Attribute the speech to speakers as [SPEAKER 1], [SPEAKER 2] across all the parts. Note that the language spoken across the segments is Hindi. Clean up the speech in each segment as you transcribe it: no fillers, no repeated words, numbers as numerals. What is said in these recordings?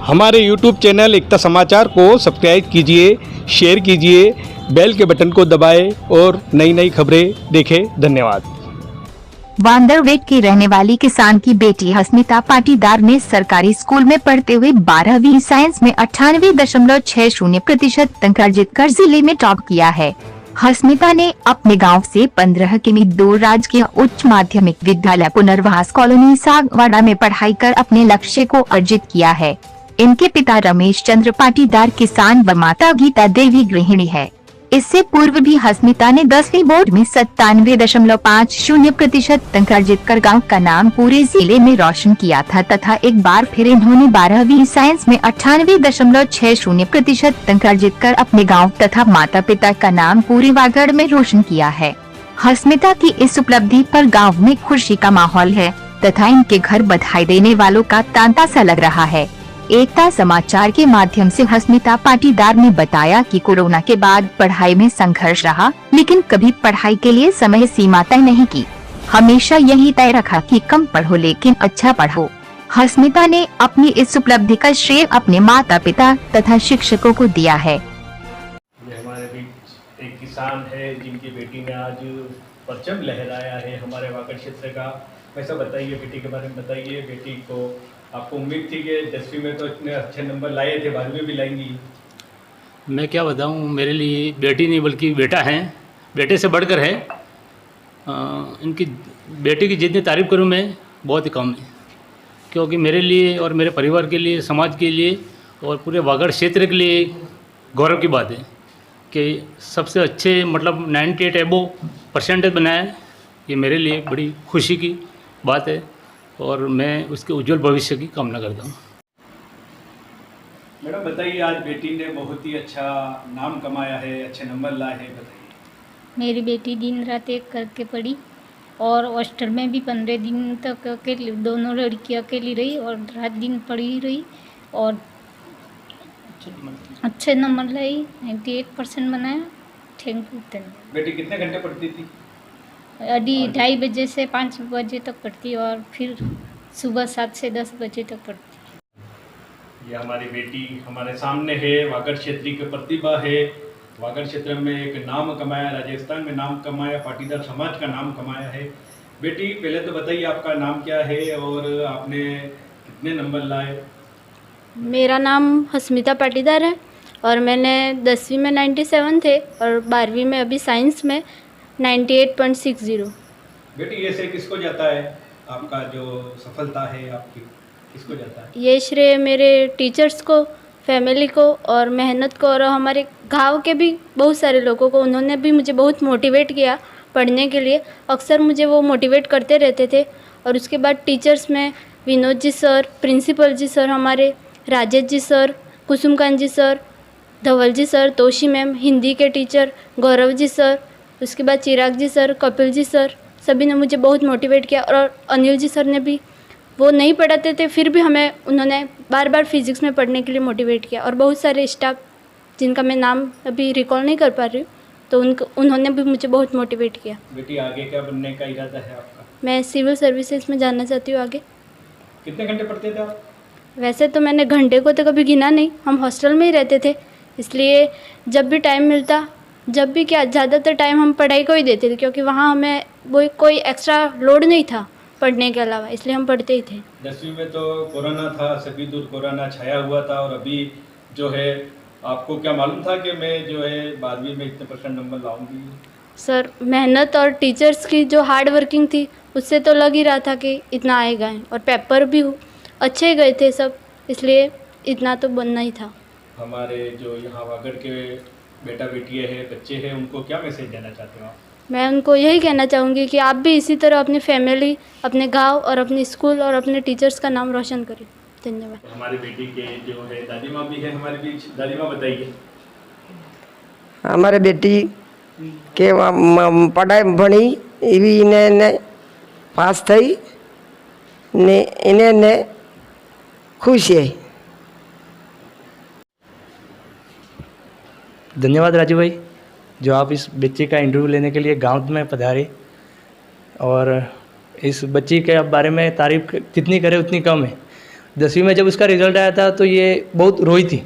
[SPEAKER 1] हमारे YouTube चैनल एकता समाचार को सब्सक्राइब कीजिए, शेयर कीजिए, बेल के बटन को दबाएं और नई नई खबरें देखें। धन्यवाद।
[SPEAKER 2] बांदरवेट की रहने वाली किसान की बेटी हस्मिता पाटीदार ने सरकारी स्कूल में पढ़ते हुए 12वीं साइंस में 98.60% अंक अर्जित कर जिले में टॉप किया है। हस्मिता ने अपने गांव से 15 किमी दूर राजकीय उच्च माध्यमिक विद्यालय पुनर्वास कॉलोनी सागवाड़ा में पढ़ाई कर अपने लक्ष्य को अर्जित किया है। इनके पिता रमेश चंद्र पाटीदार किसान व माता गीता देवी गृहिणी है। इससे पूर्व भी हस्मिता ने 10वीं बोर्ड में 97.50% अंक अर्जित कर गाँव का नाम पूरे जिले में रोशन किया था तथा एक बार फिर इन्होंने 12वीं साइंस में 98.60% अंक अर्जित कर अपने गांव तथा माता पिता का नाम पूरे वागड़ में रोशन किया है। हस्मिता की इस उपलब्धि पर गाँव में खुशी का माहौल है तथा इनके घर बधाई देने वालों का तांता सा लग रहा है। एकता समाचार के माध्यम से हस्मिता पाटीदार ने बताया कि कोरोना के बाद पढ़ाई में संघर्ष रहा, लेकिन कभी पढ़ाई के लिए समय सीमा तय नहीं की। हमेशा यही तय रखा कि कम पढ़ो लेकिन अच्छा पढ़ो। हस्मिता ने अपनी इस उपलब्धि का श्रेय अपने माता पिता तथा शिक्षकों को दिया है।
[SPEAKER 1] ये हमारे बीच एक किसान है जिनकी बेटी ने आज परचम लहराया है हमारे वागड़ क्षेत्र का। वैसा बताइए, बेटी के बारे में बताइए। बेटी को आपको उम्मीद थी कि 10वीं में तो इतने अच्छे नंबर लाए थे, 12वीं भी लाएंगी?
[SPEAKER 3] मैं क्या बताऊं, मेरे लिए बेटी नहीं बल्कि बेटा है, बेटे से बढ़कर है। इनकी बेटी की जितनी तारीफ़ करूं मैं बहुत ही कम है, क्योंकि मेरे लिए और मेरे परिवार के लिए, समाज के लिए और पूरे वागड़ क्षेत्र के लिए गौरव की बात है कि सबसे अच्छे मतलब 98 एबो परसेंटेज बनाया है। ये मेरे लिए बड़ी खुशी की बात है और मैं उसके उज्जवल भविष्य की कामना करता हूँ।
[SPEAKER 1] मैडम बताइए, आज बेटी ने बहुत ही अच्छा नाम कमाया है, अच्छे नंबर लाए हैं, बताइए।
[SPEAKER 4] मेरी बेटी दिन रात एक करके पढ़ी और हॉस्टल में भी 15 दिन तक अकेली, दोनों लड़कियाँ अकेली रही और रात दिन पढ़ी रही और अच्छे नंबर लाई। 98% बनाया। Thank you.
[SPEAKER 1] बेटी कितने घंटे पढ़ती थी?
[SPEAKER 4] अभी 2:30 बजे से 5 बजे तक पढ़ती और फिर सुबह 7 से 10 बजे तक पढ़ती।
[SPEAKER 1] ये हमारी बेटी हमारे सामने है, वागड़ क्षेत्र की प्रतिभा है। वागड़ क्षेत्र में एक नाम कमाया, राजस्थान में नाम कमाया, पाटीदार समाज का नाम कमाया है। बेटी पहले तो बताइए आपका नाम क्या है और आपने कितने नंबर लाए?
[SPEAKER 5] मेरा नाम हस्मिता पाटीदार है और मैंने 10वीं में 97 थे और 12वीं में अभी साइंस में 98.60।
[SPEAKER 1] बेटी ये श्रेय किसको जाता है? आपका जो सफलता है आपकी किसको जाता है?
[SPEAKER 5] ये श्रेय मेरे टीचर्स को, फैमिली को और मेहनत को और हमारे गांव के भी बहुत सारे लोगों को। उन्होंने भी मुझे बहुत मोटिवेट किया पढ़ने के लिए। अक्सर मुझे वो मोटिवेट करते रहते थे। और उसके बाद टीचर्स में विनोद जी सर, प्रिंसिपल जी सर हमारे, राजेश जी सर, कुसुमकांत जी सर, धवल जी सर, तोशी मैम, हिंदी के टीचर गौरव जी सर, उसके बाद चिराग जी सर, कपिल जी सर, सभी ने मुझे बहुत मोटिवेट किया। और अनिल जी सर ने भी, वो नहीं पढ़ाते थे फिर भी हमें उन्होंने बार बार फिज़िक्स में पढ़ने के लिए मोटिवेट किया। और बहुत सारे स्टाफ जिनका मैं नाम अभी रिकॉल नहीं कर पा रही हूँ, तो उन्होंने भी मुझे बहुत मोटिवेट किया।
[SPEAKER 1] बेटी आगे क्या बनने का इरादा है आपका?
[SPEAKER 5] मैं सिविल सर्विसेज में जाना चाहती हूँ आगे।
[SPEAKER 1] कितने घंटे पढ़ते थे आप?
[SPEAKER 5] वैसे तो मैंने घंटे को तो कभी गिना नहीं, हम हॉस्टल में ही रहते थे, इसलिए जब भी टाइम मिलता, जब भी क्या, ज़्यादातर टाइम हम पढ़ाई को ही देते थे, क्योंकि वहाँ हमें वो कोई एक्स्ट्रा लोड नहीं था पढ़ने के अलावा, इसलिए हम पढ़ते ही थे।
[SPEAKER 1] 10वीं में तो कोरोना था, सभी दूर कोरोना छाया हुआ था और अभी जो है आपको क्या मालूम था कि मैं जो है 12वीं में इतने % नंबर लाऊंगी?
[SPEAKER 5] सर, मेहनत और टीचर्स की जो हार्ड वर्किंग थी उससे तो लग ही रहा था कि इतना आएगा ही, और पेपर भी अच्छे गए थे सब, इसलिए इतना तो बनना ही था।
[SPEAKER 1] हमारे जो यहाँ वागड़ के बेटा बेटियाँ हैं, बच्चे हैं, उनको क्या मैसेज देना चाहते हो आप?
[SPEAKER 5] मैं उनको यही कहना चाहूँगी कि आप भी इसी तरह अपनी फैमिली, अपने गांव और अपने स्कूल और अपने टीचर्स का नाम रोशन करें। धन्यवाद।
[SPEAKER 1] हमारी बेटी के जो है दादी माँ भी है हमारे बीच। दादी माँ बताइए।
[SPEAKER 6] हमारे बेटी के पढ़ाई भणी एवी ने पास थी ने इन्हें खुश है।
[SPEAKER 7] धन्यवाद राजू भाई, जो आप इस बच्चे का इंटरव्यू लेने के लिए गांव में पधारे। और इस बच्ची के बारे में तारीफ जितनी करें उतनी कम है। 10वीं में जब उसका रिज़ल्ट आया था तो ये बहुत रोई थी,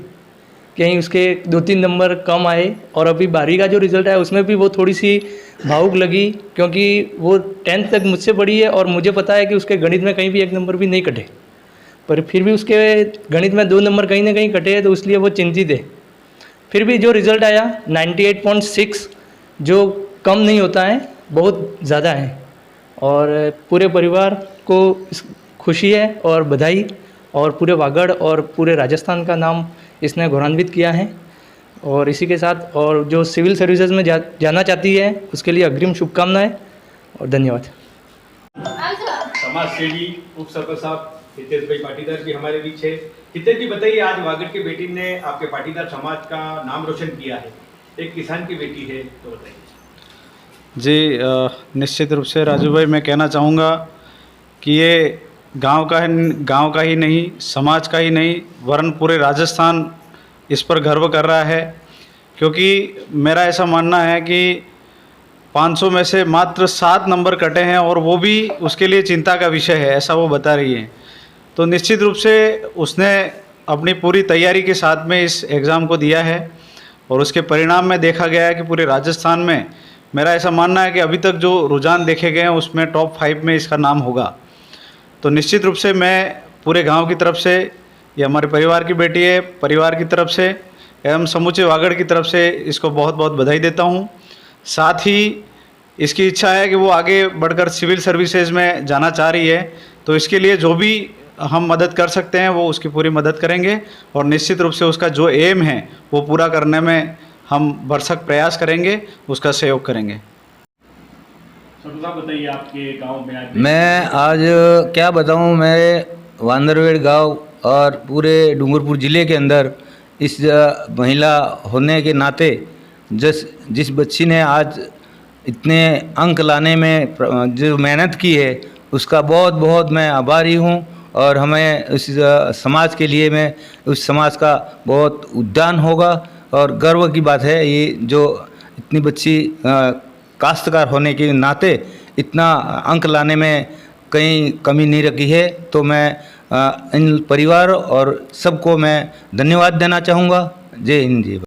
[SPEAKER 7] कहीं उसके 2-3 नंबर कम आए। और अभी 12वीं का जो रिज़ल्ट आया उसमें भी वो थोड़ी सी भावुक लगी, क्योंकि वो 10th तक मुझसे पढ़ी है और मुझे पता है कि उसके गणित में कहीं भी 1 नंबर भी नहीं कटे, पर फिर भी उसके गणित में 2 नंबर कहीं ना कहीं कटे हैं, तो इसलिए वो चिंतित है। फिर भी जो रिज़ल्ट आया 98.6, जो कम नहीं होता है, बहुत ज़्यादा है। और पूरे परिवार को खुशी है और बधाई, और पूरे वागड़ और पूरे राजस्थान का नाम इसने गौरवान्वित किया है। और इसी के साथ और जो सिविल सर्विसेज में जाना चाहती है उसके लिए अग्रिम शुभकामनाएं और धन्यवाद।
[SPEAKER 1] समाज सेवी उप सरपंच साहब हितेश भाई पाटीदार भी हमारे बीच है। हितेश जी बताइए, आज वागड़ की बेटी ने आपके पाटीदार समाज का नाम रोशन किया है, एक किसान की बेटी है, तो बताइए।
[SPEAKER 8] जी निश्चित रूप से राजू भाई, मैं कहना चाहूँगा कि ये गांव का ही नहीं, समाज का ही नहीं, वरन पूरे राजस्थान इस पर गर्व कर रहा है। क्योंकि मेरा ऐसा मानना है कि 500 में से मात्र 7 नंबर कटे हैं और वो भी उसके लिए चिंता का विषय है, ऐसा वो बता रही है। तो निश्चित रूप से उसने अपनी पूरी तैयारी के साथ में इस एग्ज़ाम को दिया है और उसके परिणाम में देखा गया है कि पूरे राजस्थान में मेरा ऐसा मानना है कि अभी तक जो रुझान देखे गए हैं उसमें टॉप 5 में इसका नाम होगा। तो निश्चित रूप से मैं पूरे गांव की तरफ से, ये हमारे परिवार की बेटी है, परिवार की तरफ से एवं समूचे वागड़ की तरफ से इसको बहुत बहुत बधाई देता हूं। साथ ही इसकी इच्छा है कि वो आगे बढ़कर सिविल सर्विसेज में जाना चाह रही है, तो इसके लिए जो भी हम मदद कर सकते हैं वो उसकी पूरी मदद करेंगे और निश्चित रूप से उसका जो एम है वो पूरा करने में हम भरसक प्रयास करेंगे, उसका सहयोग करेंगे।
[SPEAKER 1] साहब बताइए, आपके गांव में आज
[SPEAKER 9] मैं आज क्या बताऊं, मैं वांदरवेड़ गांव और पूरे डूंगरपुर ज़िले के अंदर इस महिला होने के नाते जिस बच्ची ने आज इतने अंक लाने में जो मेहनत की है उसका बहुत बहुत मैं आभारी हूं। और हमें उस समाज के लिए मैं उस समाज का बहुत उद्यान होगा और गर्व की बात है ये, जो इतनी बच्ची काश्तकार होने के नाते इतना अंक लाने में कहीं कमी नहीं रखी है। तो मैं इन परिवार और सबको मैं धन्यवाद देना चाहूँगा। जय हिंद, जय भारत।